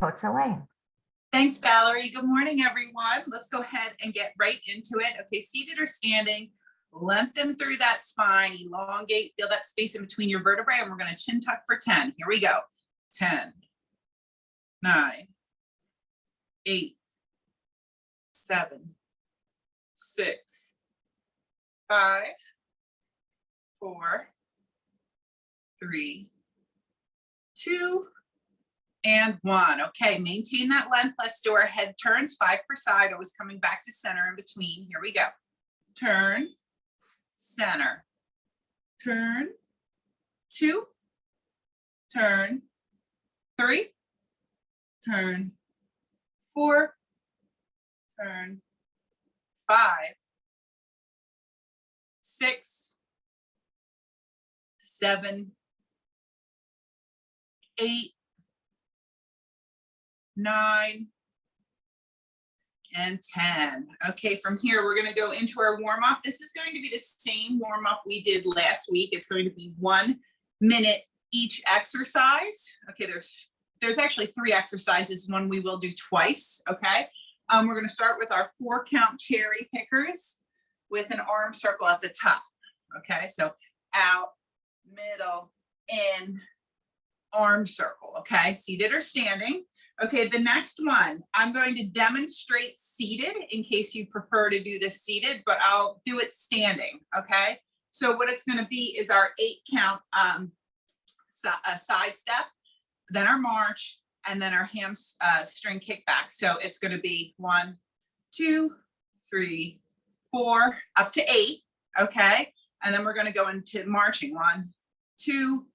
Coach Elaine. Thanks, Valerie. Good morning, everyone. Let's go ahead and get right into it. Okay, seated or standing, lengthen through that spine, elongate, feel that space in between your vertebrae, and we're going to chin tuck for 10. Here we go. 10, 9, 8, 7, 6, 5, 4, 3, 2, and 1. Okay, maintain that length. Let's do our head turns, 5 per side, always coming back to center in between. Here we go. Turn, center, turn, 2, turn, 3, turn, 4, turn, 5, 6, 7, 8, 9, and 10. Okay, from here, we're going to go into our warm-up. This is going to be the same warm-up we did last week. It's going to be 1 minute each exercise. Okay, there's actually 3 exercises. One we will do twice, okay? We're going to start with our 4-count cherry pickers with an arm circle at the top, okay? So out, middle, in, arm circle, okay? Seated or standing. Okay, the next one, I'm going to demonstrate seated in case you prefer to do this seated, but I'll do it standing, okay? So what it's going to be is our 8-count side step, then our march, and then our hamstring kickback. So it's going to be 1, 2, 3, 4, up to 8, okay? And then we're going to go into marching. 1, 2,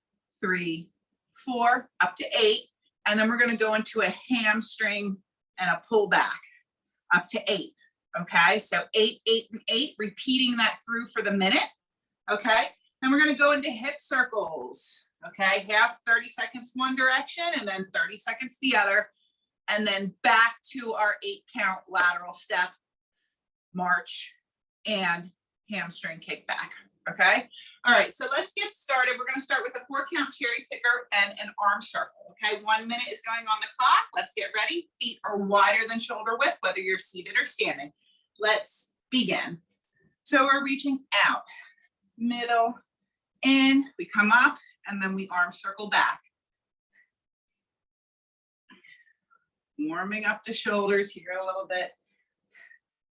3, 4, up to 8. And then we're going to go into a hamstring and a pull back up to 8. Okay, so 8, 8, and 8, repeating that through for the minute. Okay, and we're going to go into hip circles. Okay, half 30 seconds one direction and then 30 seconds the other. And then back to our 8-count lateral step, march, and hamstring kickback. Okay. All right. So let's get started. We're going to start with a 4-count cherry picker and an arm circle. Okay. 1 minute is going on the clock. Let's get ready. Feet are wider than shoulder width, whether you're seated or standing. Let's begin. So we're reaching out, middle, in, we come up, and then we arm circle back. Warming up the shoulders here a little bit.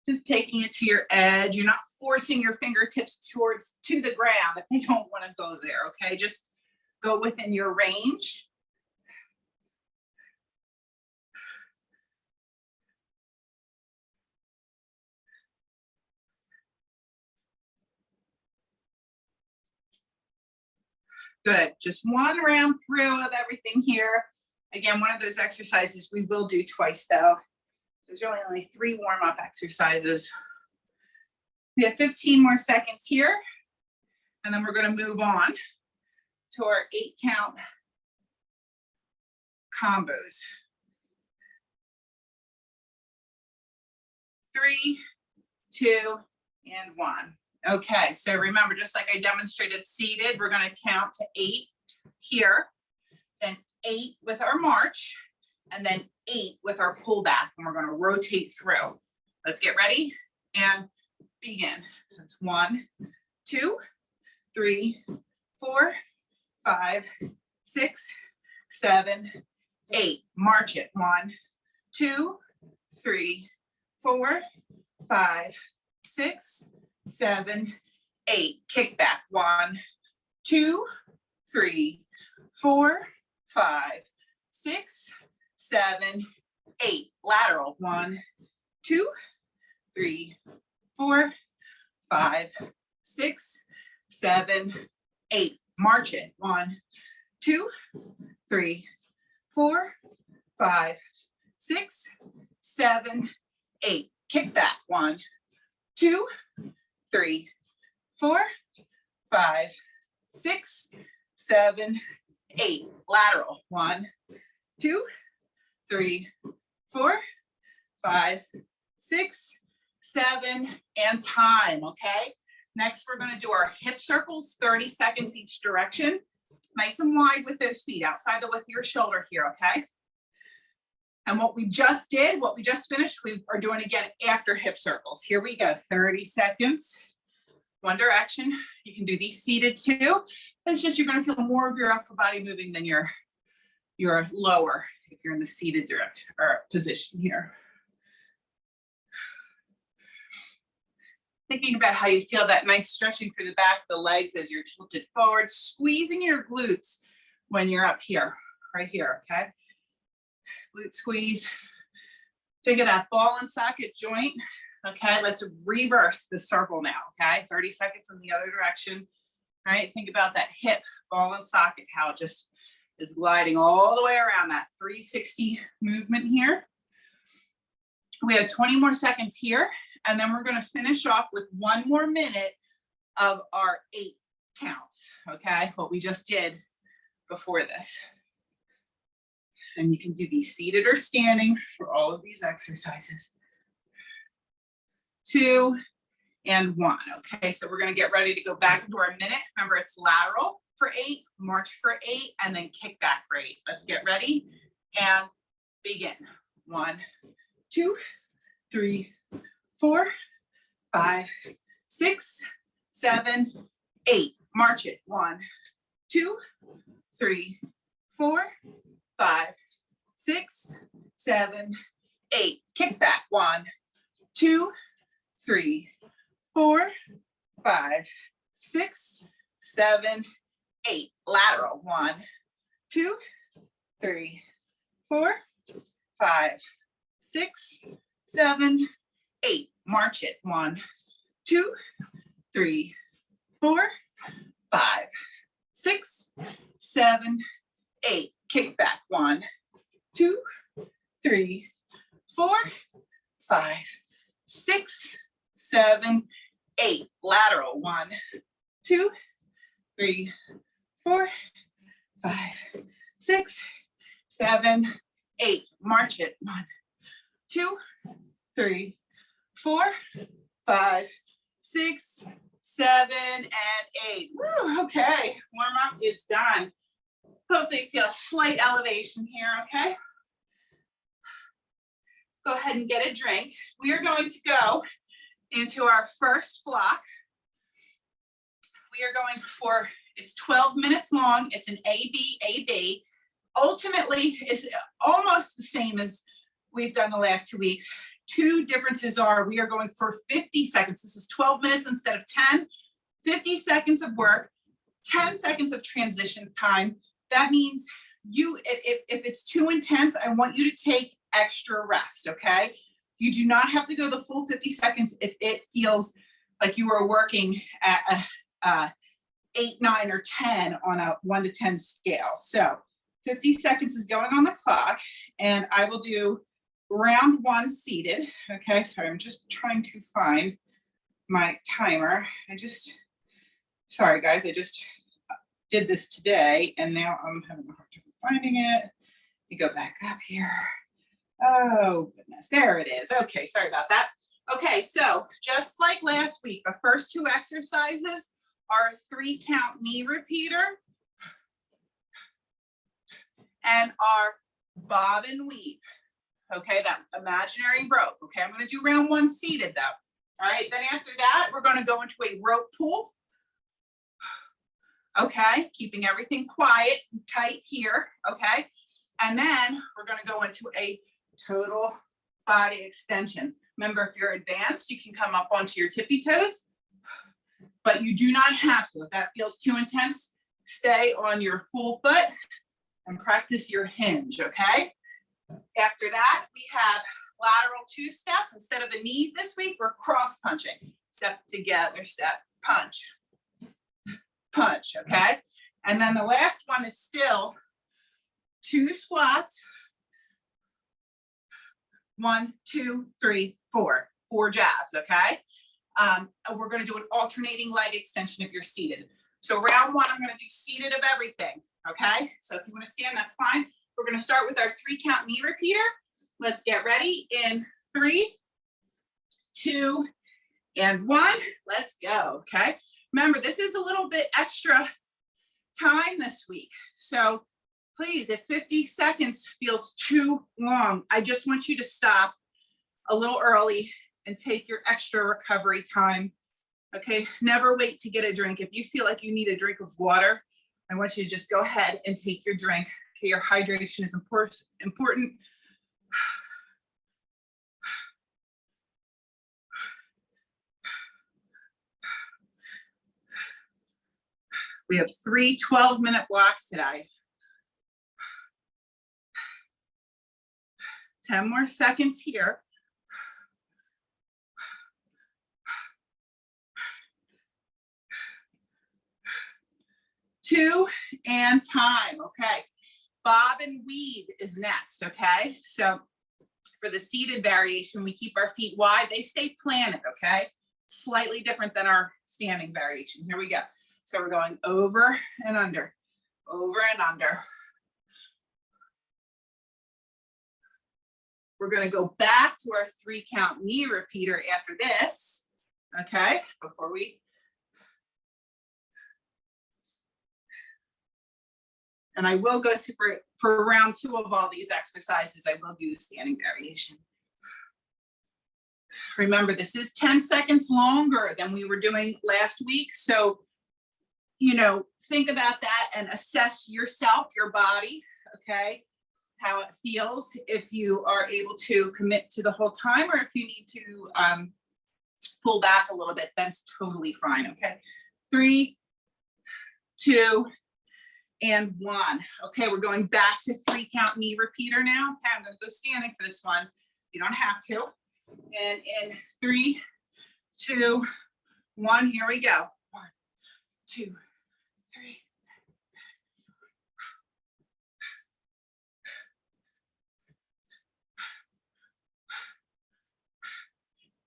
Just taking it to your edge. You're not forcing your fingertips to the ground if they don't want to go there, okay? Just go within your range. Good, just one round through of everything here. Again, one of those exercises we will do twice though. There's really only 3 warm-up exercises. We have 15 more seconds here, and then we're going to move on to our 8-count combos. 3, 2, and 1. Okay, so remember, just like I demonstrated seated, we're going to count to 8 here, then 8 with our march, and then 8 with our pullback, and we're going to rotate through. Let's get ready and begin. So it's 1, 2, 3, 4, 5, 6, 7, 8. March it. 1, 2, 3, 4, 5, 6, 7, 8. Kick back. 1, 2, 3, 4, 5, 6, 7, 8. Lateral. 1, 2, 3, 4, 5, 6, 7, 8. March it. 1, 2, 3, 4, 5, 6, 7, 8. Kick back. 1, 2, 3, 4, 5, 6, 7, 8. Lateral. 1, 2, 3, 4, 5, 6, 7, and time. Okay. Next, we're going to do our hip circles, 30 seconds each direction. Nice and wide with those feet outside the width of your shoulder here. Okay. And what we just did, what we just finished, we are doing again after hip circles. Here we go, 30 seconds, one direction. You can do these seated too. It's just you're gonna feel more of your upper body moving than your lower if you're in the seated direction or position here. Thinking about how you feel that nice stretching through the back of the legs as you're tilted forward, squeezing your glutes when you're up here, right here, okay? Glute squeeze. Think of that ball and socket joint. Okay, let's reverse the circle now, okay? 30 seconds in the other direction, right? Think about that hip, ball and socket, how it just is gliding all the way around that 360 movement here. We have 20 more seconds here, and then we're gonna finish off with 1 more minute of our 8 counts, okay? What we just did before this. And you can do these seated or standing for all of these exercises. 2 and 1. Okay, so we're gonna get ready to go back into our minute. Remember, it's lateral for 8, march for 8, and then kick back for 8. Let's get ready and begin. 1, 2, 3, 4, 5, 6, 7, 8. March it. 1, 2, 3, 4, 5, 6, 7, 8. Kick back. 1, 2, 3, 4, 5, 6, 7, 8. Lateral. 1, 2, 3, 4, 5, 6, 7, 8. March it. 1, 2, 3, 4, 5, 6, 7, 8. Kick back. 1, 2, 3, 4, 5, 6, 7, 8. Lateral. 1, 2, 3, 4, 5, 6, 7, 8. March it. 1, 2, 3, 4, 5, 6, 7, and 8. Woo, okay, warm up is done. Hopefully you feel a slight elevation here, okay? Go ahead and get a drink. We are going to go into our first block. We are going for, it's 12 minutes long. It's an AB. Ultimately, it's almost the same as we've done the last 2 weeks. 2 differences are we are going for 50 seconds. This is 12 minutes instead of 10. 50 seconds of work, 10 seconds of transition time. That means if it's too intense, I want you to take extra rest, okay? You do not have to go the full 50 seconds if it feels like you are working at a 8, 9, or 10 on a 1 to 10 scale. So 50 seconds is going on the clock, and I will do round 1 seated. Okay, sorry, I'm just trying to find my timer. Sorry guys, I just did this today and now I'm having a hard time finding it. You go back up here. Oh goodness, there it is. Okay, sorry about that. Okay, so just like last week, the first 2 exercises are a 3-count knee repeater and our bob and weave. Okay, that imaginary rope. Okay, I'm gonna do round 1 seated though. All right, then after that, we're gonna go into a rope pull. Okay, keeping everything quiet and tight here, okay? And then we're gonna go into a total body extension. Remember, if you're advanced, you can come up onto your tippy toes, but you do not have to. If that feels too intense, stay on your full foot and practice your hinge, okay? After that, we have lateral 2-step. Instead of a knee this week, we're cross punching. Step together, step, punch, punch, okay? And then the last one is still 2 squats. 1, 2, 3, 4. 4 jabs, okay? We're gonna do an alternating leg extension if you're seated. So round 1, I'm gonna do seated of everything, okay? So if you wanna stand, that's fine. We're gonna start with our 3-count knee repeater. Let's get ready in 3, 2, and 1. Let's go, okay? Remember, this is a little bit extra time this week. So Please, if 50 seconds feels too long, I just want you to stop a little early and take your extra recovery time. Okay, never wait to get a drink. If you feel like you need a drink of water, I want you to just go ahead and take your drink. Okay, your hydration is important. We have 3 12-minute blocks today. 10 more seconds here. Two and time. Okay, bob and weave is next. Okay, so for the seated variation, we keep our feet wide, they stay planted. Okay, slightly different than our standing variation. Here we go. So we're going over and under, over and under. We're going to go back to our 3 count knee repeater after this. Okay, before we. And I will go for round 2 of all these exercises, I will do the standing variation. Remember, this is 10 seconds longer than we were doing last week. So, you know, think about that and assess yourself, your body, okay, how it feels, if you are able to commit to the whole time, or if you need to pull back a little bit, that's totally fine, okay? 3, 2, and 1. Okay, we're going back to 3 count knee repeater now. Okay, I'm gonna go standing for this one. You don't have to. And in 3, 2, 1, here we go. 1, 2, 3.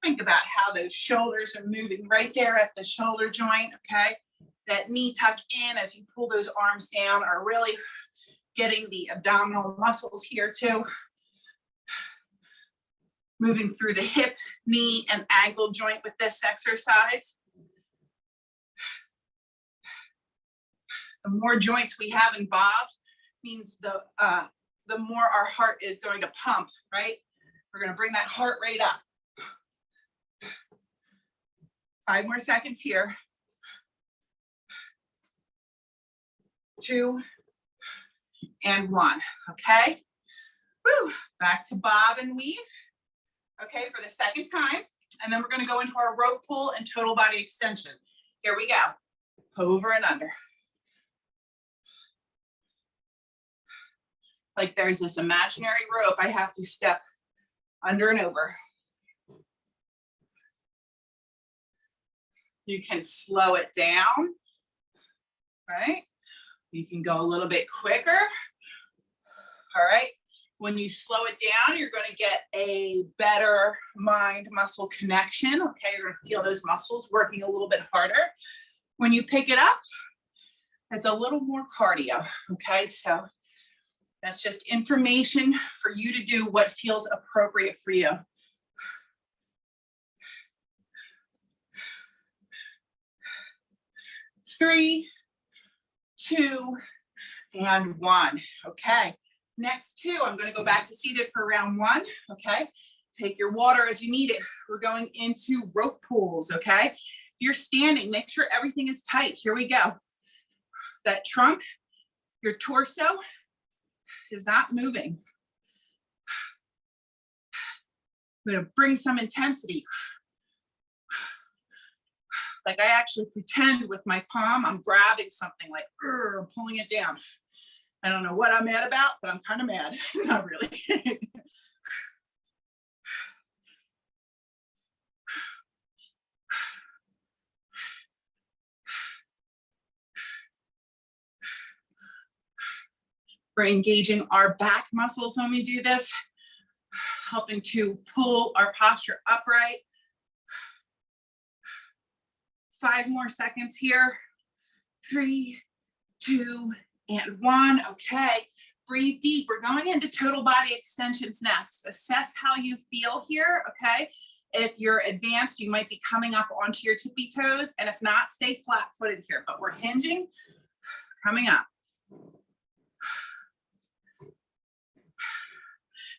Think about how those shoulders are moving right there at the shoulder joint, okay? That knee tuck in as you pull those arms down are really getting the abdominal muscles here too. Moving through the hip, knee, and ankle joint with this exercise. The more joints we have involved means the more our heart is going to pump, right? We're going to bring that heart rate up. 5 more seconds here. 2 and 1, okay? Woo. Back to bob and weave, okay, for the second time. And then we're gonna go into our rope pull and total body extension. Here we go, over and under. Like there's this imaginary rope I have to step under and over. You can slow it down, right? You can go a little bit quicker. All right. When you slow it down, you're going to get a better mind-muscle connection. Okay. You're going to feel those muscles working a little bit harder. When you pick it up, it's a little more cardio. Okay. So that's just information for you to do what feels appropriate for you. Three, 2, and 1. Okay, next 2, I'm going to go back to seated for round 1. Okay, take your water as you need it. We're going into rope pulls. Okay, if you're standing, make sure everything is tight. Here we go. That trunk, your torso is not moving. I'm going to bring some intensity. Like I actually pretend with my palm, I'm grabbing something like, pulling it down. I don't know what I'm mad about, but I'm kind of mad. Not really. We're engaging our back muscles when we do this, helping to pull our posture upright. 5 more seconds here. 3, 2, and 1. Okay, breathe deep. We're going into total body extensions next. Assess how you feel here, okay? If you're advanced, you might be coming up onto your tippy toes, and if not, stay flat-footed here, but we're hinging, coming up.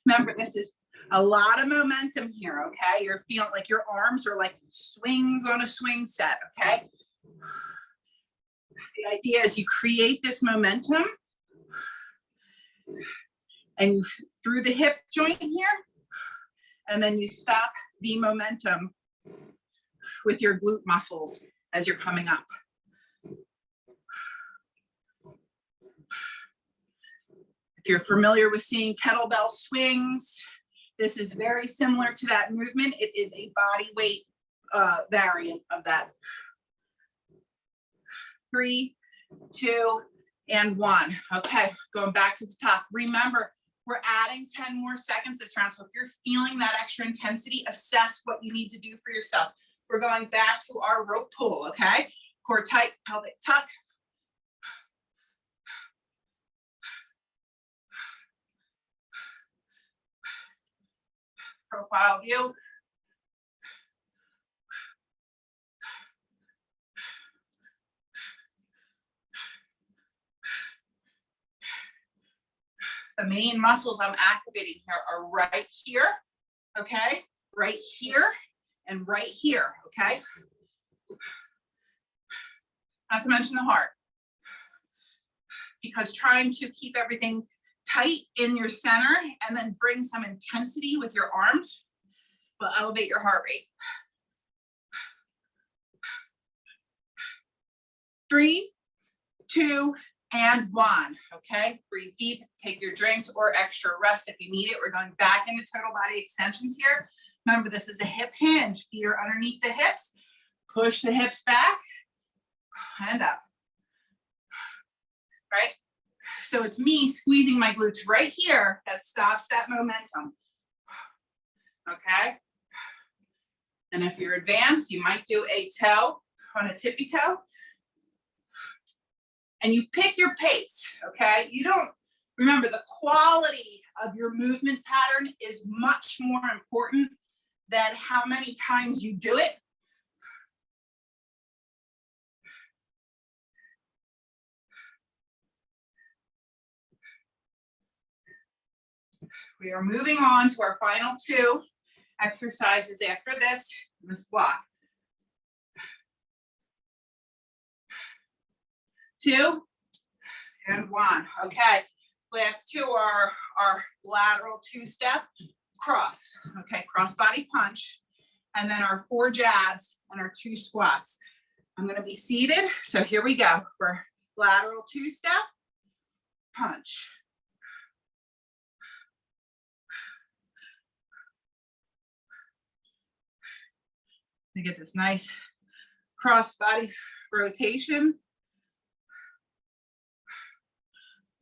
Remember, this is a lot of momentum here, okay? You're feeling like your arms are like swings on a swing set, okay? The idea is you create this momentum and you through the hip joint here, and then you stop the momentum with your glute muscles as you're coming up. If you're familiar with seeing kettlebell swings, this is very similar to that movement. It is a body weight variant of that. 3, 2, and 1. Okay, going back to the top. Remember, we're adding 10 more seconds this round. So if you're feeling that extra intensity, assess what you need to do for yourself. We're going back to our rope pull, okay? Core tight, pelvic tuck. Profile view. The main muscles I'm activating here are right here, okay? Right here and right here, okay? Not to mention the heart. Because trying to keep everything tight in your center and then bring some intensity with your arms will elevate your heart rate. 3, 2, and 1, okay? Breathe deep, take your drinks or extra rest if you need it. We're going back into total body extensions here. Remember, this is a hip hinge. Feet are underneath the hips. Push the hips back and up, right? So it's me squeezing my glutes right here that stops that momentum, okay? And if you're advanced, you might do a toe on a tippy toe. And you pick your pace, okay? You don't, remember the quality of your movement pattern is much more important than how many times you do it. We are moving on to our final 2 exercises after this block. 2 and 1, okay. Last 2 are our lateral 2-step cross, okay, cross body punch, and then our 4 jabs and our 2 squats. I'm gonna be seated, so here we go. For lateral 2-step, punch. To get this nice cross body rotation.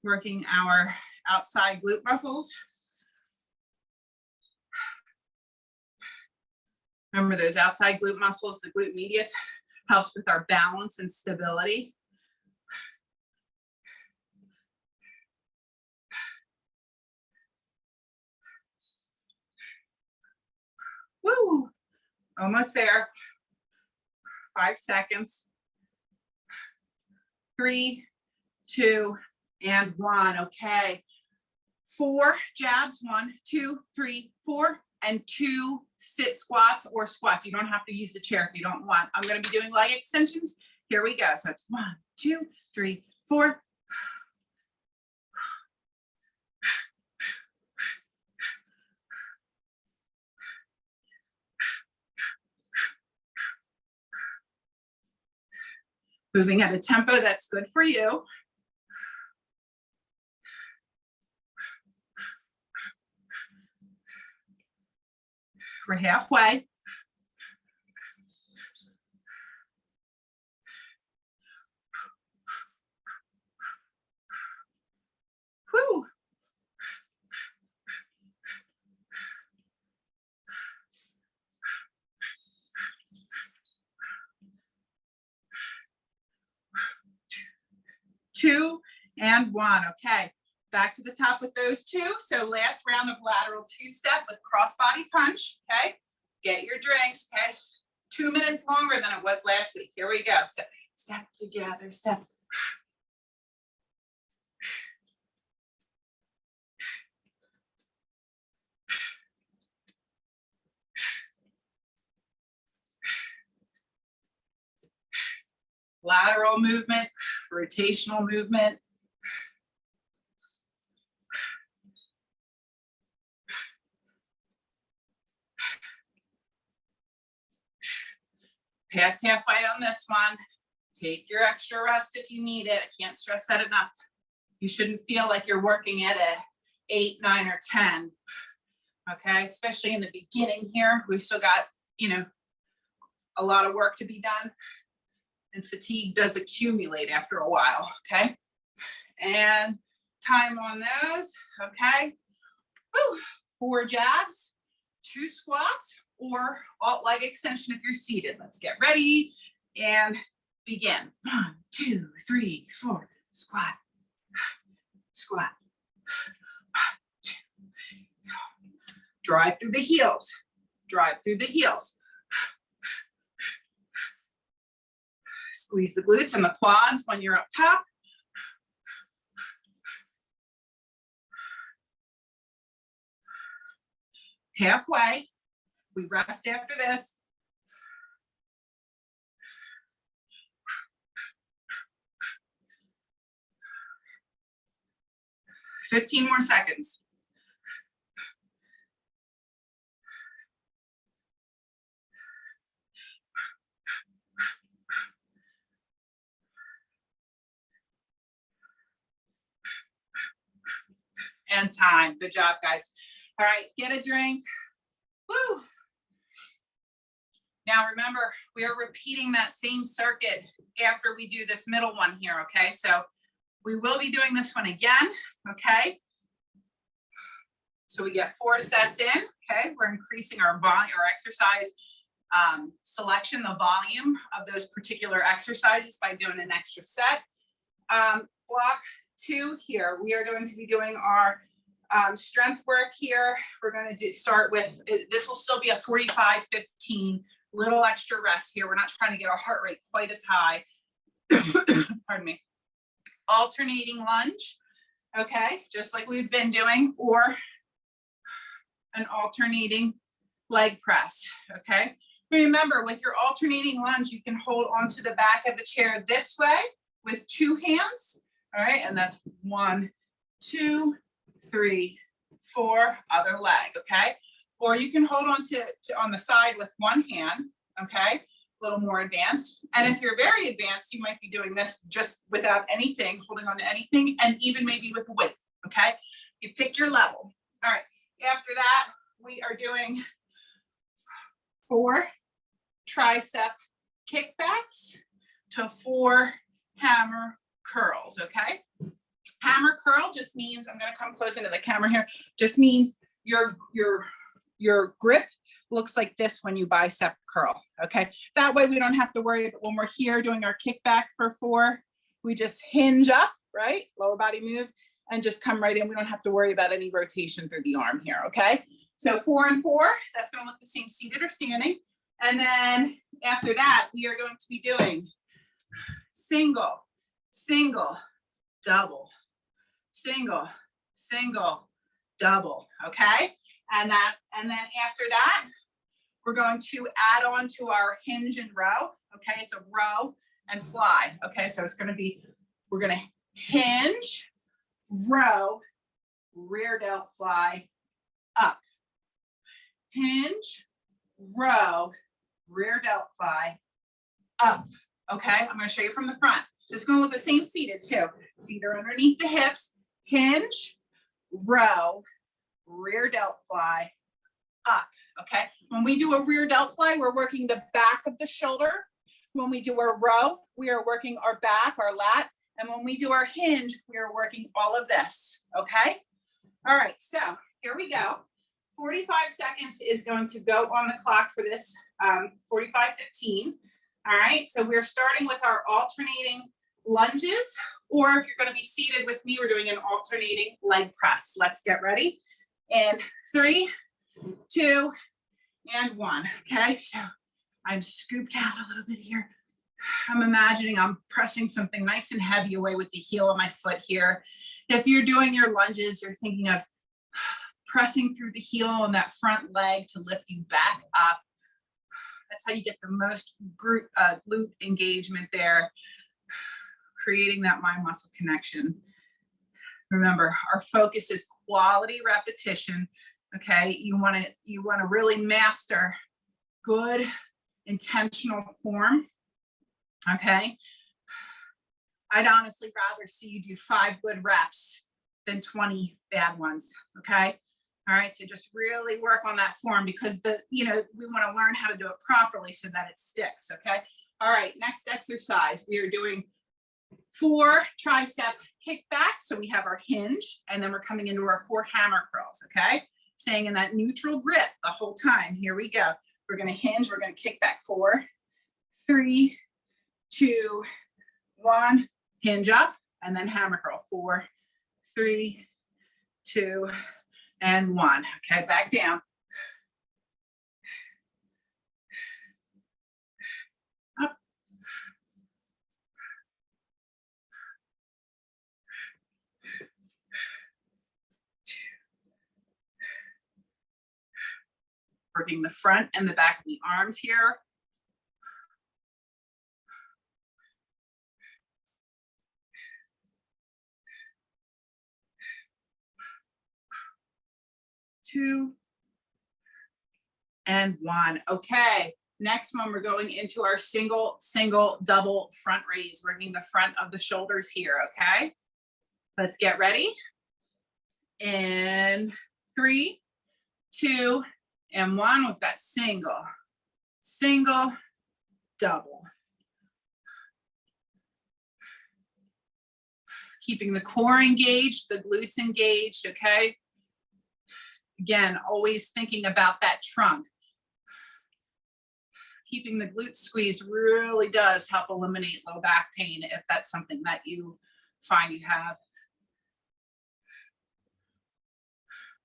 Working our outside glute muscles. Remember those outside glute muscles, the glute medius helps with our balance and stability. Woo, almost there. 5 seconds. 3, 2, and 1, okay. 4 jabs, 1, 2, 3, 4, and 2 sit squats or squats. You don't have to use the chair if you don't want. I'm gonna be doing leg extensions. Here we go. So it's 1, 2, 3, 4. Moving at a tempo that's good for you. We're halfway. Whew. Two and 1, okay. Back to the top with those 2. So last round of lateral 2-step with crossbody punch, okay? Get your drinks, okay? 2 minutes longer than it was last week. Here we go. So step together, step. lateral movement, rotational movement. Past halfway on this one. Take your extra rest if you need it. I can't stress that enough. You shouldn't feel like you're working at a 8, 9, or 10. Okay, especially in the beginning here. We've still got, a lot of work to be done. And fatigue does accumulate after a while, okay? And time on those, okay? Woo. 4 jabs, 2 squats, or alt leg extension if you're seated. Let's get ready and begin. 1, 2, 3, 4, squat, squat. 1, 2, 3, 4. Drive through the heels, drive through the heels. Squeeze the glutes and the quads when you're up top. Halfway, we rest after this. $15 more seconds. And time. Good job, guys. All right, get a drink. Woo. Now remember, we are repeating that same circuit after we do this middle one here, okay? So we will be doing this one again, okay? So we get 4 sets in, okay? We're increasing our volume, our exercise selection, the volume of those particular exercises by doing an extra set. Block 2 here, we are going to be doing our strength work here. We're going to start with, this will still be a 45-15, little extra rest here. We're not trying to get our heart rate quite as high. Pardon me. Alternating lunge, okay, just like we've been doing, or an alternating leg press, okay? Remember, with your alternating lunge, you can hold onto the back of the chair this way with 2 hands, all right? And that's 1, 2, 3, 4, other leg, okay? Or you can hold on to on the side with 1 hand, okay? A little more advanced. And if you're very advanced, you might be doing this just without anything, holding on to anything, and even maybe with weight, okay? You pick your level. All right, after that, we are doing 4 tricep kickbacks to 4 hammer curls, okay? Hammer curl just means, I'm gonna come close into the camera here, just means your grip looks like this when you bicep curl, okay? That way we don't have to worry about when we're here doing our kickback for 4, we just hinge up, right? Lower body move and just come right in. We don't have to worry about any rotation through the arm here, okay? So 4 and 4, that's gonna look the same seated or standing. And then after that, we are going to be doing single, single, double, single, single, double, okay? And then after that, we're going to add on to our hinge and row, okay? It's a row and fly, okay? So it's gonna be, we're gonna hinge, row, rear delt fly, up. Hinge, row, rear delt fly, up, okay? I'm gonna show you from the front. It's gonna look the same seated too. Feet are underneath the hips, hinge, row, rear delt fly, up, okay? When we do a rear delt fly, we're working the back of the shoulder. When we do a row, we are working our back, our lat. And when we do our hinge, we are working all of this, okay? All right, so here we go. 45 seconds is going to go on the clock for this 45-15. All right, so we're starting with our alternating lunges, or if you're going to be seated with me, we're doing an alternating leg press. Let's get ready. And 3, 2, and 1. Okay, so I'm scooped out a little bit here. I'm imagining I'm pressing something nice and heavy away with the heel of my foot here. If you're doing your lunges, you're thinking of pressing through the heel on that front leg to lift you back up. That's how you get the most glute engagement there. creating that mind muscle connection. Remember, our focus is quality repetition. Okay, you want to really master good intentional form. Okay, I'd honestly rather see you do 5 good reps than 20 bad ones. Okay, all right, so just really work on that form, because we want to learn how to do it properly so that it sticks. Okay, all right, next exercise, we are doing 4 tricep kickbacks. So we have our hinge, and then we're coming into our 4 hammer curls. Okay, staying in that neutral grip the whole time. Here we go. We're going to hinge, we're going to kick back. 4, 3, 2, 1, hinge up, and then hammer curl. 4, 3, 2, and 1. Okay, back down. Up. Working the front and the back of the arms here. Two, and 1. Okay, next one, we're going into our single, double front raise, working the front of the shoulders here. Okay, let's get ready. In 3, 2, and 1, we've got single, double. Keeping the core engaged, the glutes engaged. Okay, again, always thinking about that trunk. Keeping the glutes squeezed really does help eliminate low back pain if that's something that you find you have.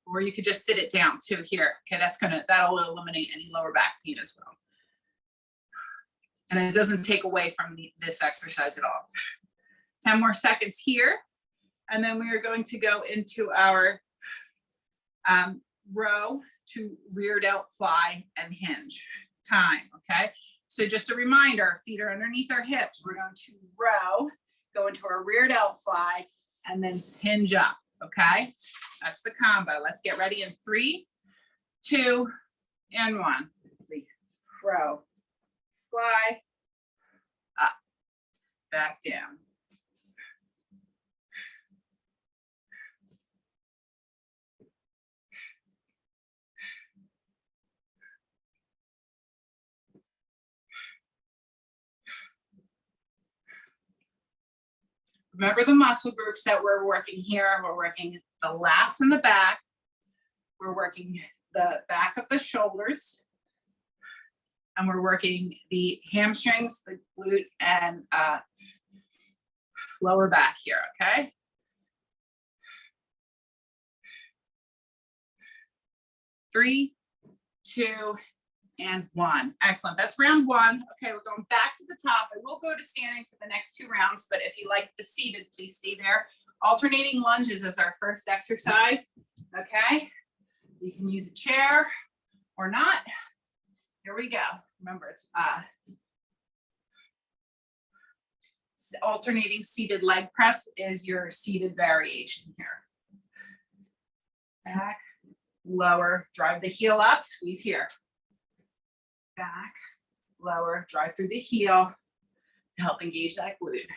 Or you could just sit it down too here. Okay, that'll eliminate any lower back pain as well. And it doesn't take away from this exercise at all. 10 more seconds here. And then we are going to go into our row to rear delt fly and hinge time. Okay, so just a reminder, feet are underneath our hips. We're going to row, go into our rear delt fly, and then hinge up. Okay, that's the combo. Let's get ready in 3, 2, and 1. Row, fly, up, back down. Remember the muscle groups that we're working here. We're working the lats in the back. We're working the back of the shoulders. And we're working the hamstrings, the glute, and lower back here, okay? Three, 2, and 1. Excellent. That's round 1. Okay, we're going back to the top. I will go to standing for the next 2 rounds, but if you like the seated, please stay there. Alternating lunges is our first exercise. Okay, you can use a chair or not. Here we go. Remember, it's alternating seated leg press is your seated variation here. Back, lower, drive the heel up, squeeze here. Back, lower, drive through the heel to help engage that glute.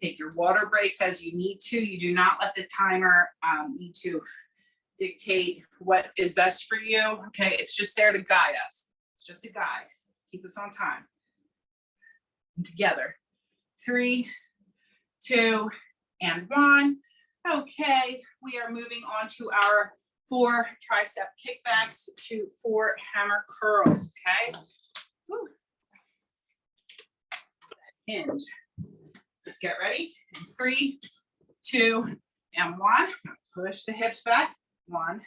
Take your water breaks as you need to. You do not let the timer need to dictate what is best for you. Okay, it's just there to guide us. It's just a guide. Keep us on time. And together. 3, 2, and 1. Okay, we are moving on to our 4 tricep kickbacks to 4 hammer curls. Okay. Woo. Hinge. Let's get ready. 3, 2, and 1. Push the hips back. 1,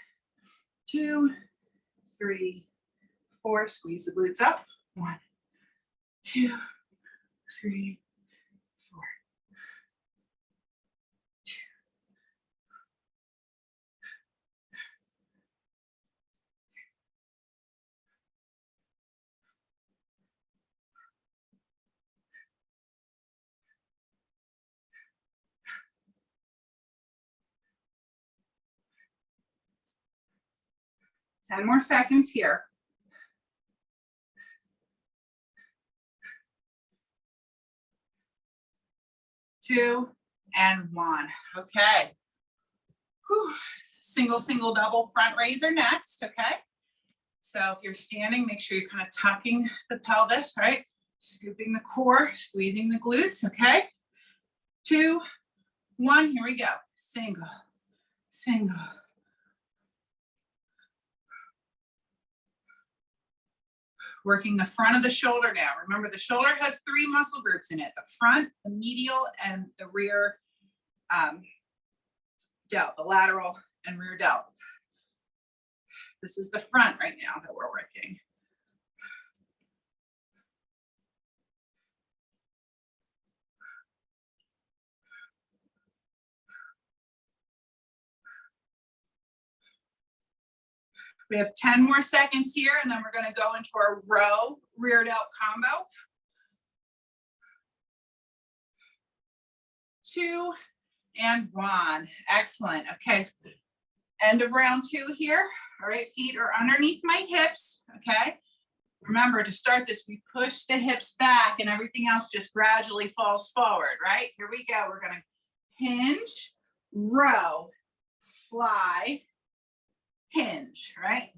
2, 3, 4. Squeeze the glutes up. 1, 2, 3, 4. 2. 10 more seconds here. 2 and 1. Okay. Whew. Single, double front raiser next. Okay. So if you're standing, make sure you're kind of tucking the pelvis, right? Scooping the core, squeezing the glutes. Okay. 2, 1. Here we go. Single. Working the front of the shoulder now. Remember, the shoulder has 3 muscle groups in it: the front, the medial, and the rear delt, the lateral and rear delt. This is the front right now that we're working. We have 10 more seconds here, and then we're going to go into our row rear delt combo. 2 and 1. Excellent. Okay. End of round 2 here. All right. Feet are underneath my hips. Okay. Remember, to start this, we push the hips back and everything else just gradually falls forward, right? Here we go. We're going to hinge, row, fly, hinge, right?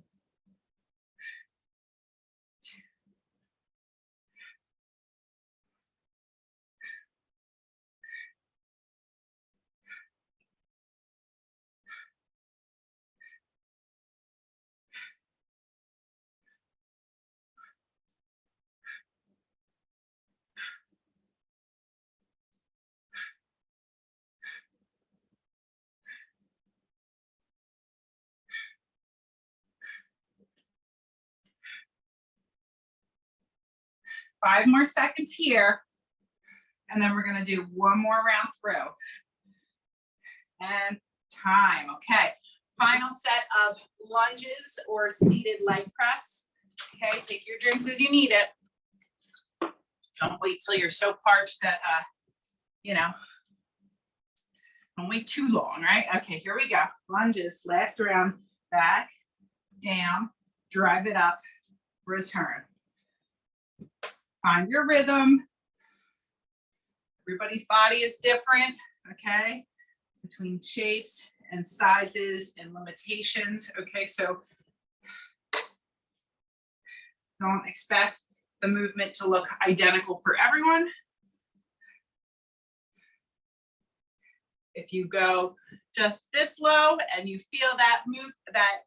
Five more seconds here. And then we're going to do one more round through. And time. Okay. Final set of lunges or seated leg press. Okay. Take your drinks as you need it. Don't wait till you're so parched that, don't wait too long, right? Okay. Here we go. Lunges. Last round. Back, down, drive it up, return. Find your rhythm. Everybody's body is different, okay? Between shapes and sizes and limitations, okay? So don't expect the movement to look identical for everyone. If you go just this low and you feel that move, that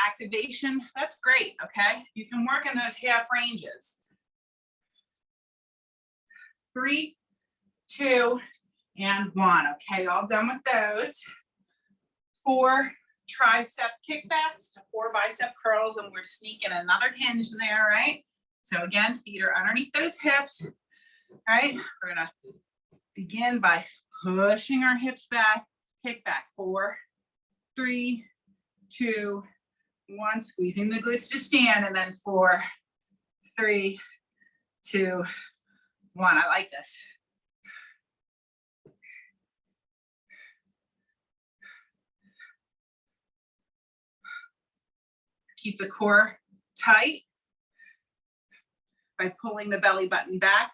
activation, that's great, okay? You can work in those half ranges. 3, 2, and 1. Okay, all done with those. 4 tricep kickbacks to 4 bicep curls, and we're sneaking another hinge in there, right? So again, feet are underneath those hips. All right, we're gonna begin by pushing our hips back, kick back. 4, 3, 2, 1. Squeezing the glutes to stand, and then 4, 3, 2, 1. I like this. Keep the core tight by pulling the belly button back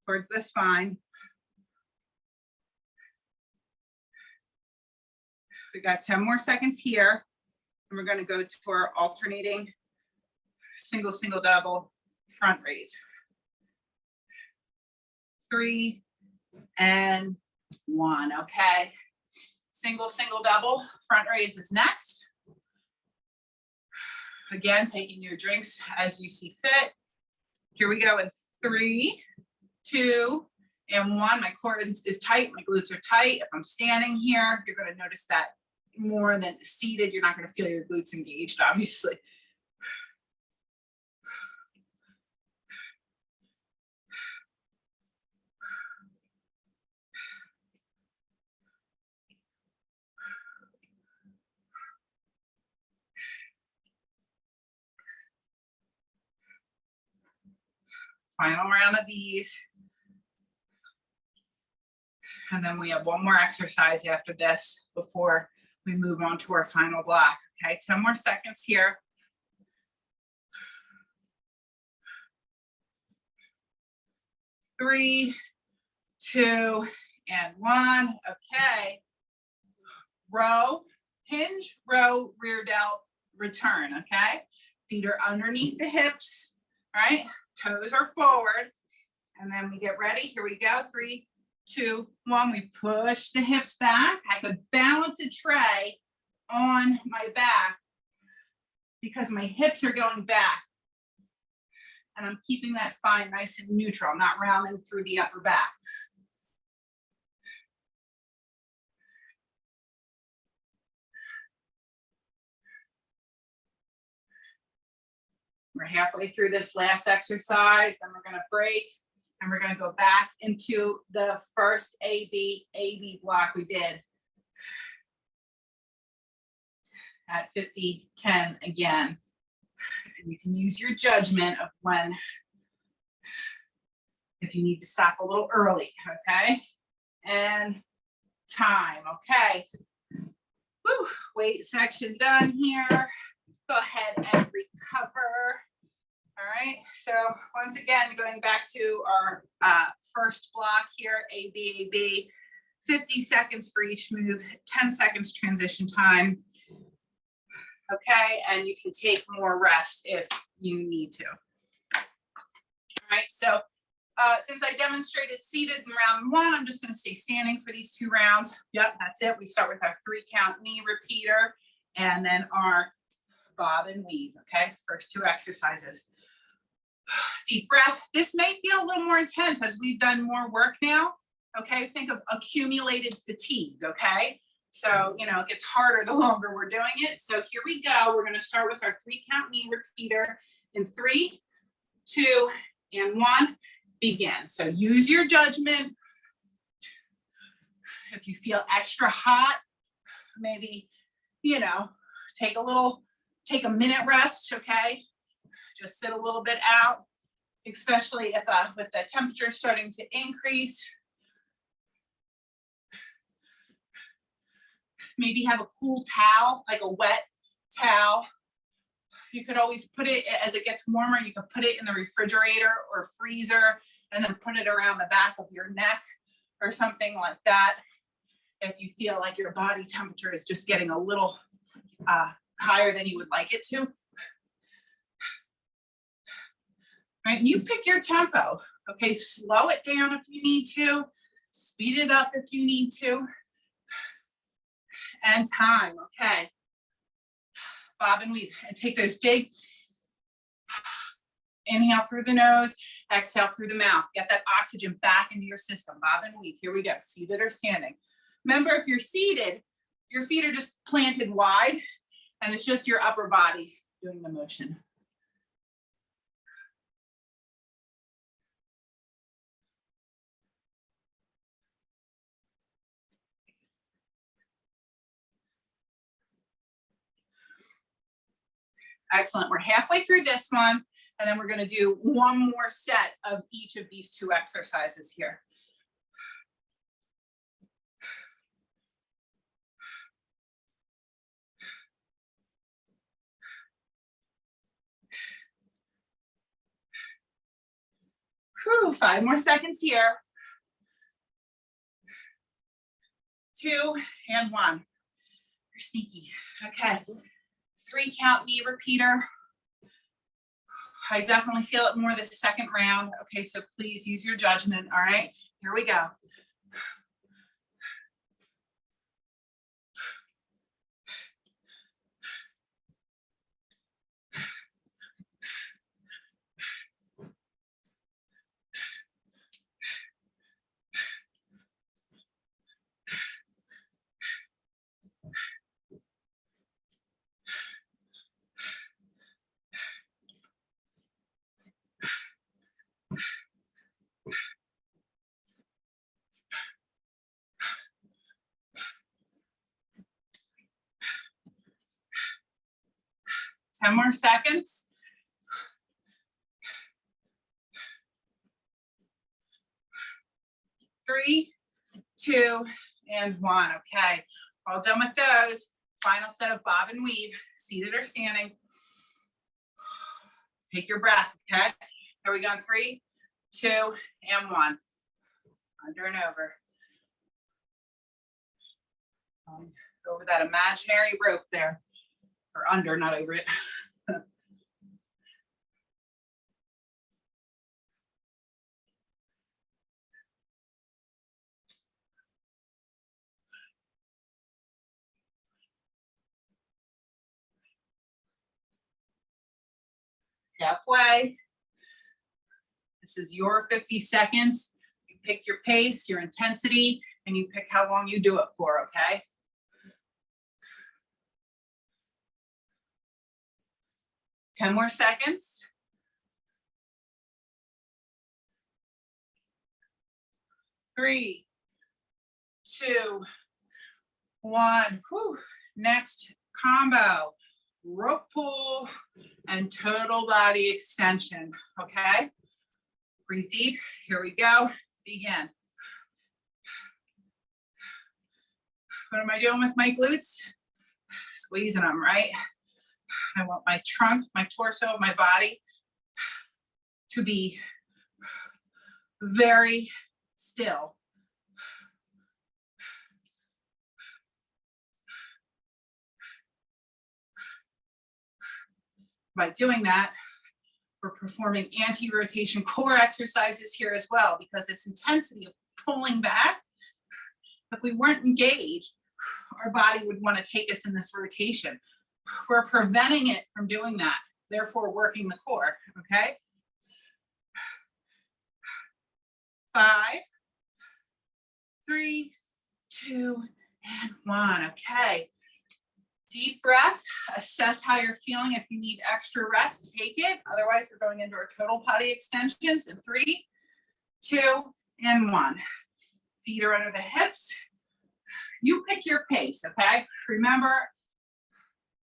towards the spine. We got 10 more seconds here, and we're going to go to our alternating single, double front raise. 3 and 1. Okay. Single, double front raise is next. Again, taking your drinks as you see fit. Here we go in 3, 2, and 1. My core is tight. My glutes are tight. If I'm standing here, you're going to notice that more than seated. You're not going to feel your glutes engaged, obviously. Final round of these. And then we have one more exercise after this before we move on to our final block. Okay, 10 more seconds here. 3, 2, and 1. Okay. Row, hinge, row, rear delt, return. Okay. Feet are underneath the hips, right? Toes are forward. And then we get ready. Here we go. 3, 2, 1. We push the hips back. I could balance a tray on my back because my hips are going back. And I'm keeping that spine nice and neutral. I'm not rounding through the upper back. We're halfway through this last exercise, then we're going to break and we're going to go back into the first AB block we did at 50, 10 again. And you can use your judgment of when, if you need to stop a little early, okay? And time, okay. Whew, weight section done here. Go ahead and recover. All right, so once again, going back to our first block here, AB, 50 seconds for each move, 10 seconds transition time. Okay, and you can take more rest if you need to. All right, so since I demonstrated seated in round 1, I'm just going to stay standing for these 2 rounds. Yep, that's it. We start with our 3 count knee repeater and then our bob and weave. Okay, first 2 exercises. Deep breath. This may feel a little more intense as we've done more work now. Okay, think of accumulated fatigue. Okay, so you know it gets harder the longer we're doing it. So here we go. We're going to start with our 3 count knee repeater in 3, 2, and 1. Begin. So use your judgment. If you feel extra hot, maybe take a minute rest. Okay. Just sit a little bit out, especially if with the temperature starting to increase. Maybe have a cool towel, like a wet towel. You could always put it, as it gets warmer, you could put it in the refrigerator or freezer and then put it around the back of your neck or something like that. If you feel like your body temperature is just getting a little higher than you would like it to. Right, and you pick your tempo. Okay, slow it down if you need to, speed it up if you need to. And time, okay. Bob and weave, and take those big, inhale through the nose, exhale through the mouth. Get that oxygen back into your system. Bob and weave, here we go, seated or standing. Remember, if you're seated, your feet are just planted wide, and it's just your upper body doing the motion. Excellent. We're halfway through this one, and then we're going to do one more set of each of these 2 exercises here. Whew, 5 more seconds here. 2 and 1. You're sneaky. Okay. 3 count knee repeater. I definitely feel it more this second round. Okay, so please use your judgment. All right, here we go. Ten more seconds. 3, 2, and 1. Okay. All done with those. Final set of bob and weave, seated or standing. Take your breath, okay? Here we go in 3, 2, and 1. Under and over. Over that imaginary rope there, or under, not over it. Halfway. This is your 50 seconds. You pick your pace, your intensity, and you pick how long you do it for, okay? Ten more seconds. 3, 2, 1. Whew. Next combo, rope pull and total body extension, okay? Breathe deep, here we go, begin. What am I doing with my glutes? Squeezing them, right? I want my trunk, my torso, my body to be very still. By doing that, we're performing anti-rotation core exercises here as well, because this intensity of pulling back, if we weren't engaged, our body would want to take us in this rotation. We're preventing it from doing that, therefore working the core, okay? 5, 3, 2, and 1, okay. Deep breath, assess how you're feeling. If you need extra rest, take it. Otherwise, we're going into our total body extensions in 3, 2, and 1. Feet are under the hips. You pick your pace, okay? Remember,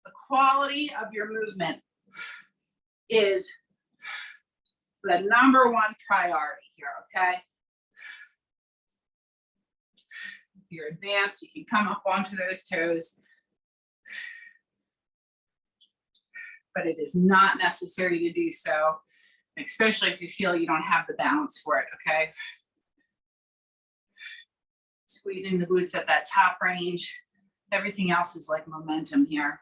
the quality of your movement is the #1 priority here, okay? If you're advanced, you can come up onto those toes, but it is not necessary to do so, especially if you feel you don't have the balance for it, okay? Squeezing the glutes at that top range. Everything else is like momentum here.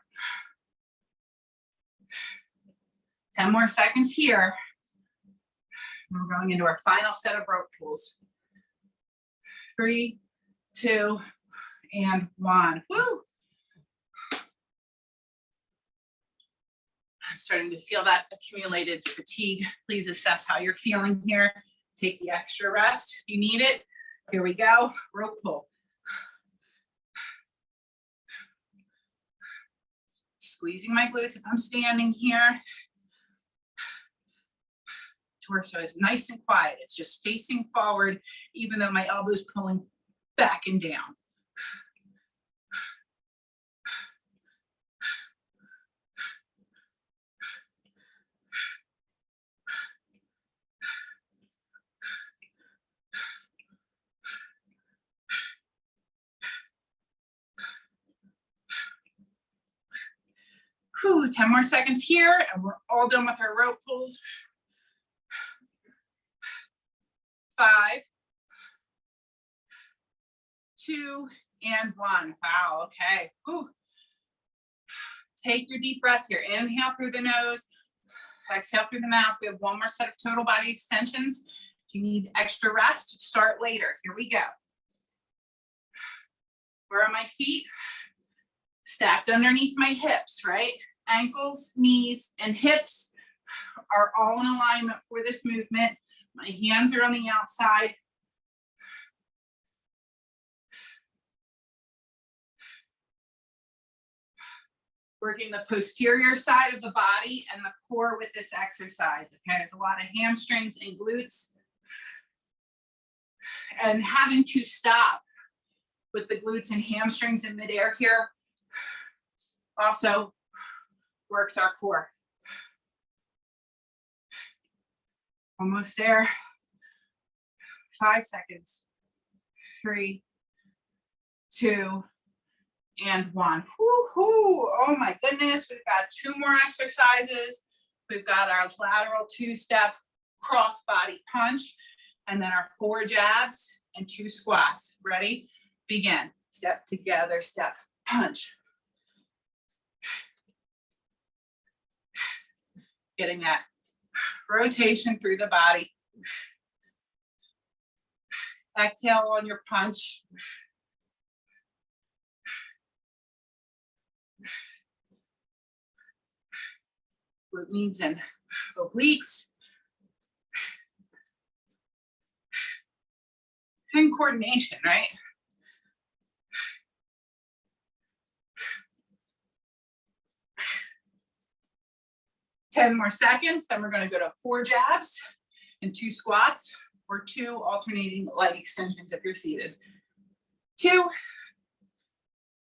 10 more seconds here. We're going into our final set of rope pulls. 3, 2, and 1. Woo! I'm starting to feel that accumulated fatigue. Please assess how you're feeling here. Take the extra rest if you need it. Here we go, rope pull. Squeezing my glutes if I'm standing here. Torso is nice and quiet. It's just facing forward, even though my elbow's pulling back and down. Whew, 10 more seconds here, and we're all done with our rope pulls. 5, 2, and 1. Wow, okay. Whew. Take your deep breaths here. Inhale through the nose, exhale through the mouth. We have one more set of total body extensions. If you need extra rest, start later. Here we go. Where are my feet? Stacked underneath my hips, right? Ankles, knees, and hips are all in alignment for this movement. My hands are on the outside. Working the posterior side of the body and the core with this exercise, okay? There's a lot of hamstrings and glutes. And having to stop with the glutes and hamstrings in midair here also works our core. Almost there. 5 seconds. 3, 2, and one. Woo-hoo. Oh my goodness, we've got 2 more exercises. We've got our lateral 2-step cross body punch, and then our 4 jabs and 2 squats. Ready? Begin. Step together, step, punch. Getting that rotation through the body. Exhale on your punch. Glutes and obliques. And coordination, right? Ten more seconds, then we're going to go to 4 jabs and 2 squats, or 2 alternating leg extensions if you're seated. 2,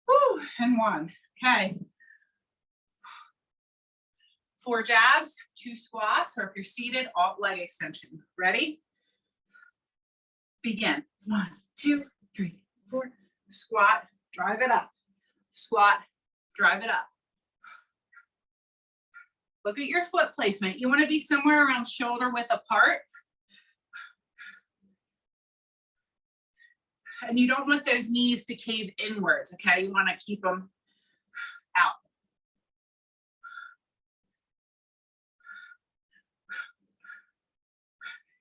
woo, and 1. Okay. 4 jabs, 2 squats, or if you're seated, alt leg extension. Ready? Begin. 1, 2, 3, 4. Squat, drive it up. Squat, drive it up. Look at your foot placement. You want to be somewhere around shoulder width apart. And you don't want those knees to cave inwards, okay? You want to keep them out.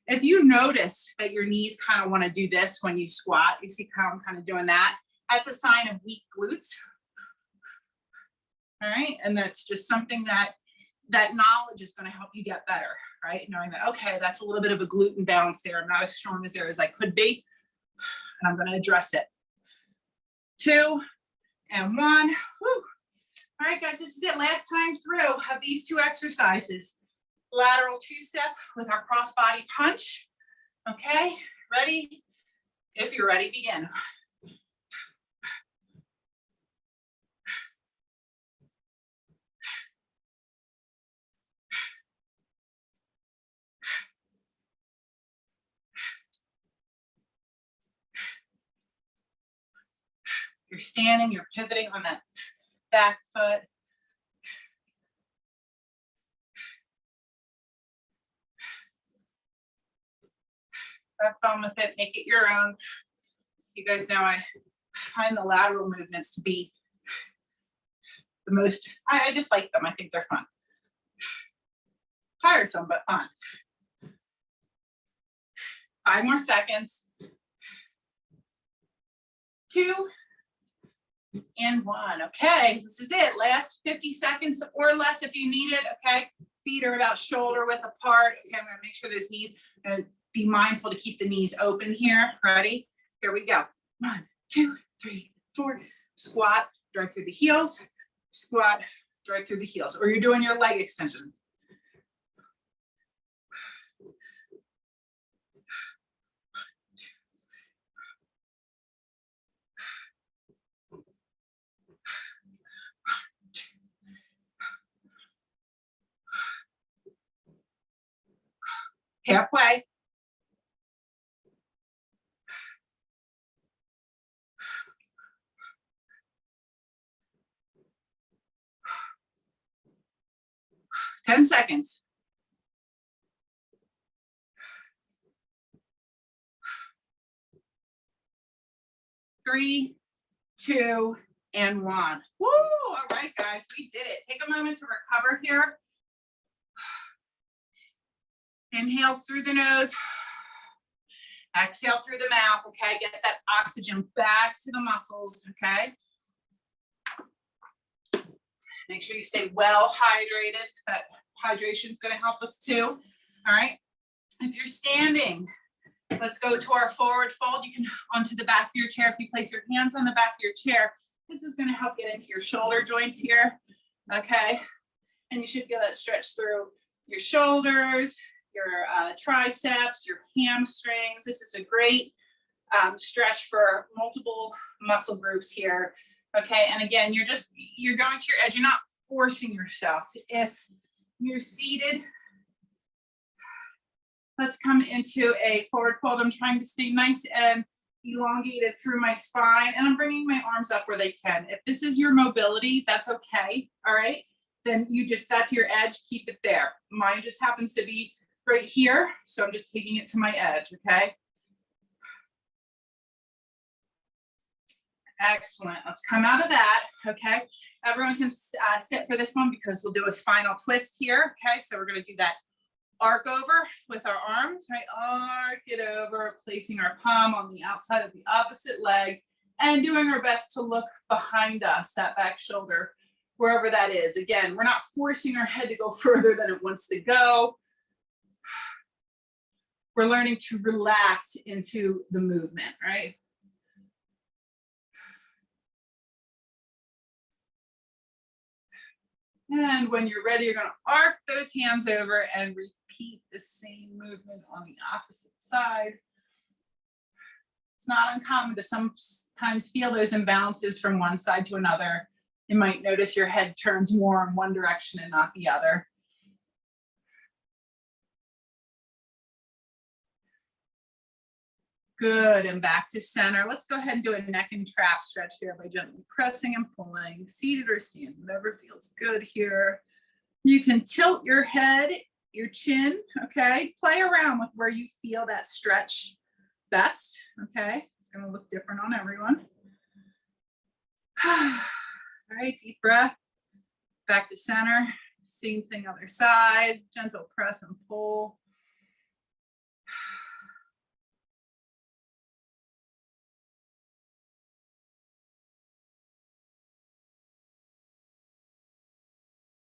If you notice that your knees kind of want to do this when you squat, you see how I'm kind of doing that? That's a sign of weak glutes. All right, and that's just something that knowledge is going to help you get better, right? Knowing that, okay, that's a little bit of a glute imbalance there. I'm not as strong as there as I could be, and I'm going to address it. 2 and 1. Woo. All right, guys, this is it. Last time through of these 2 exercises. Lateral 2-step with our cross-body punch. Okay, ready? If you're ready, begin. You're standing, you're pivoting on that back foot. Have fun with it, make it your own. You guys know I find the lateral movements to be the most, I just like them. I think they're fun. Tiresome, but fun. 5 more seconds. 2 and 1. Okay, this is it. Last 50 seconds or less if you need it. Okay, feet are about shoulder width apart. Okay, I'm gonna make sure those knees, be mindful to keep the knees open here. Ready? Here we go. 1, 2, 3, 4. Squat, drive through the heels. Squat, drive through the heels. Or you're doing your leg extension. Halfway. Ten seconds. 3, 2, and 1. Woo! All right, guys, we did it. Take a moment to recover here. Inhales through the nose. Exhale through the mouth, okay? Get that oxygen back to the muscles, okay? Make sure you stay well hydrated. That hydration is going to help us too, all right? If you're standing, let's go to our forward fold. You can onto the back of your chair. If you place your hands on the back of your chair, this is going to help get into your shoulder joints here, okay? And you should feel that stretch through your shoulders, your triceps, your hamstrings. This is a great stretch for multiple muscle groups here. Okay, and again, you're going to your edge. You're not forcing yourself. If you're seated, let's come into a forward fold. I'm trying to stay nice and elongate it through my spine, and I'm bringing my arms up where they can. If this is your mobility, that's okay. All right. Then you just, that's your edge, keep it there. Mine just happens to be right here. So I'm just taking it to my edge. Okay. Excellent. Let's come out of that. Okay. Everyone can sit for this one because we'll do a spinal twist here. Okay. So we're going to do that arc over with our arms, right? Arc it over, placing our palm on the outside of the opposite leg and doing our best to look behind us, that back shoulder, wherever that is. Again, we're not forcing our head to go further than it wants to go. We're learning to relax into the movement, right? And when you're ready, you're going to arc those hands over and repeat the same movement on the opposite side. It's not uncommon to sometimes feel those imbalances from one side to another. You might notice your head turns more in one direction and not the other. Good, and back to center. Let's go ahead and do a neck and trap stretch here by gently pressing and pulling, seated or standing, whatever feels good here. You can tilt your head, your chin, okay? Play around with where you feel that stretch best, okay? It's gonna look different on everyone. All right, deep breath, back to center. Same thing other side, gentle press and pull.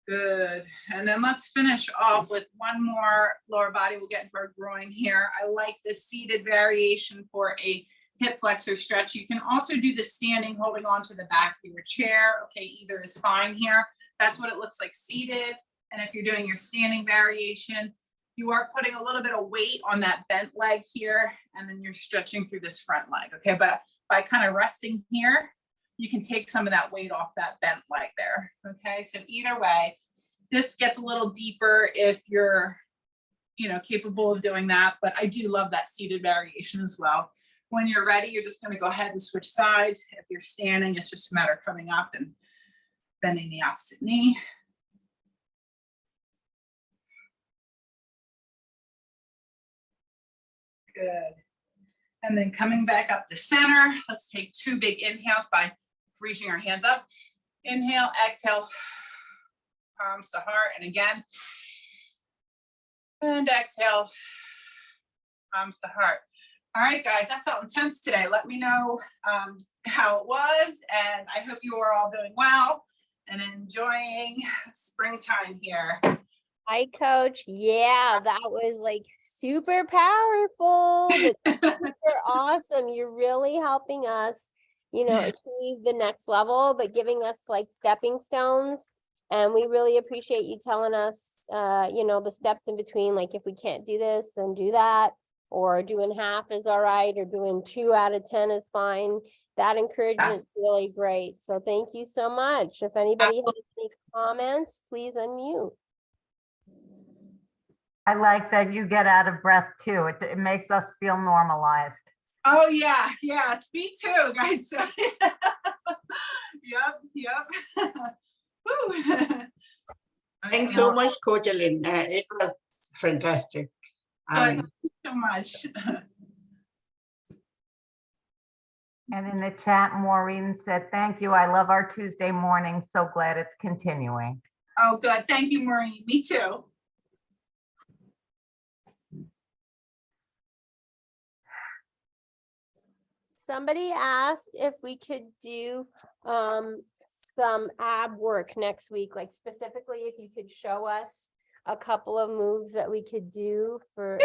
Good. And then let's finish off with one more lower body. We'll get into our groin here. I like the seated variation for a hip flexor stretch. You can also do the standing, holding on to the back of your chair. Okay, either is fine here. That's what it looks like seated. And if you're doing your standing variation, you are putting a little bit of weight on that bent leg here, and then you're stretching through this front leg. Okay, but by kind of resting here, you can take some of that weight off that bent leg there. Okay, so either way, this gets a little deeper if you're, capable of doing that, but I do love that seated variation as well. When you're ready, you're just gonna go ahead and switch sides. If you're standing, it's just a matter of coming up and bending the opposite knee. Good. And then coming back up to center, let's take 2 big inhales by reaching our hands up. Inhale, exhale, palms to heart. And again, and exhale, palms to heart. All right, guys, that felt intense today. Let me know how it was. And I hope you are all doing well and enjoying springtime here. Hi, Coach. Yeah, that was like super powerful. It's super awesome. You're really helping us, achieve the next level, but giving us like stepping stones. And we really appreciate you telling us, the steps in between, like if we can't do this, then do that, or doing half is all right, or doing 2 out of 10 is fine. That encouragement is really great. So thank you so much. If anybody has any comments, please unmute. I like that you get out of breath too. It makes us feel normalized. Oh yeah, it's me too, guys. Yep. Thanks so much, Coach Elaine. It was fantastic. Thank you so much. And in the chat, Maureen said, thank you. I love our Tuesday morning. So glad it's continuing. Oh, good. Thank you, Maureen. Me too. Somebody asked if we could do some ab work next week, like specifically if you could show us a couple of moves that we could do for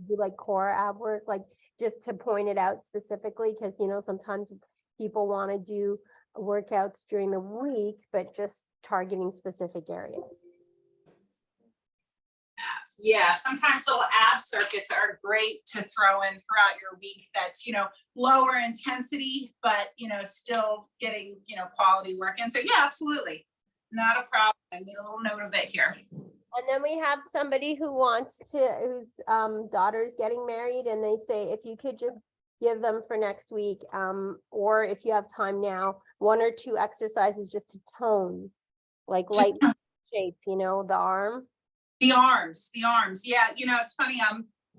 do like core ab work, like just to point it out specifically, because sometimes people want to do workouts during the week, but just targeting specific areas. Yeah, sometimes little ab circuits are great to throw in throughout your week that's, lower intensity, but, still getting, quality work in. So yeah, absolutely. Not a problem. I made a little note of it here. And then we have somebody whose daughter's getting married, and they say, if you could just, give them for next week. Or if you have time now, 1 or 2 exercises just to tone, like light shape, you know, the arm. The arms. Yeah, you know, it's funny.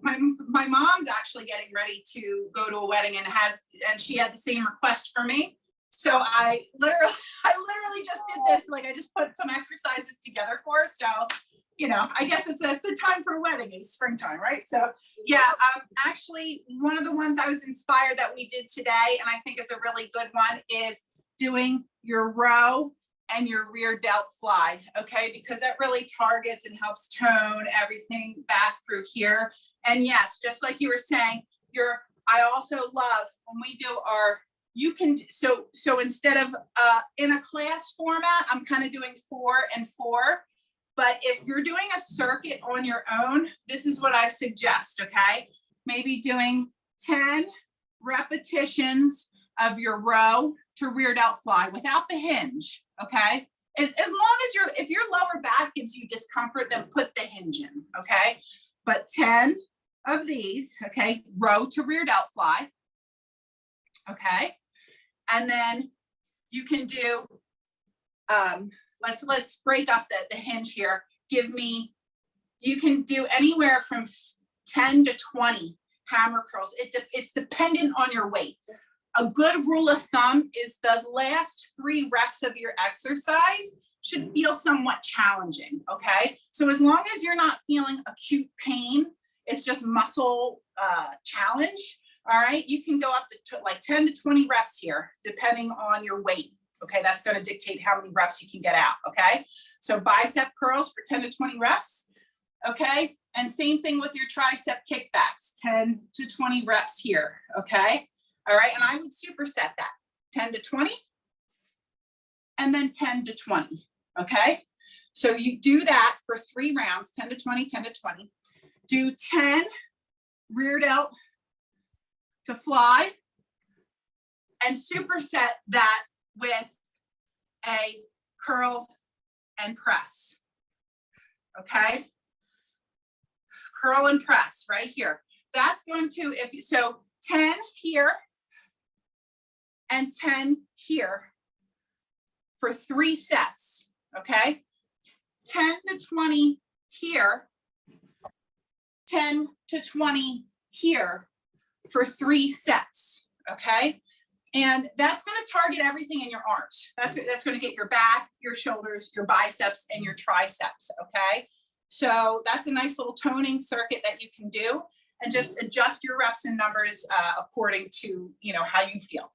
My mom's actually getting ready to go to a wedding and she had the same request for me. So I literally just did this. Like, I just put some exercises together for her. So, you know, I guess it's a good time for a wedding is springtime, right? So yeah, actually one of the ones I was inspired that we did today, and I think is a really good one, is doing your row and your rear delt fly, okay? Because that really targets and helps tone everything back through here. And yes, just like you were saying, I also love when we do our, you can, so instead of in a class format, I'm kind of doing 4 and 4. But if you're doing a circuit on your own, this is what I suggest, okay? Maybe doing 10 repetitions of your row to rear delt fly without the hinge, okay? As long as if your lower back gives you discomfort, then put the hinge in, okay? But 10 of these, okay? Row to rear delt fly, okay? And then you can do, let's break up the hinge here. You can do anywhere from 10 to 20 hammer curls. It's dependent on your weight. A good rule of thumb is the last 3 reps of your exercise should feel somewhat challenging, okay? So as long as you're not feeling acute pain, it's just muscle challenge, all right? You can go up to like 10 to 20 reps here, depending on your weight, okay? That's gonna dictate how many reps you can get out, okay? So bicep curls for 10 to 20 reps, okay? And same thing with your tricep kickbacks, 10 to 20 reps here, okay? All right, and I would superset that, 10 to 20, and then 10 to 20, okay? So you do that for 3 rounds, 10 to 20, 10 to 20. Do 10 rear delt to fly, and superset that with a curl and press, okay? Curl and press right here. That's going to, so 10 here, and 10 here for 3 sets, okay? 10 to 20 here, 10 to 20 here for 3 sets, okay? And that's gonna target everything in your arms. That's gonna get your back, your shoulders, your biceps, and your triceps, okay? So that's a nice little toning circuit that you can do, and just adjust your reps and numbers according to, you know, how you feel.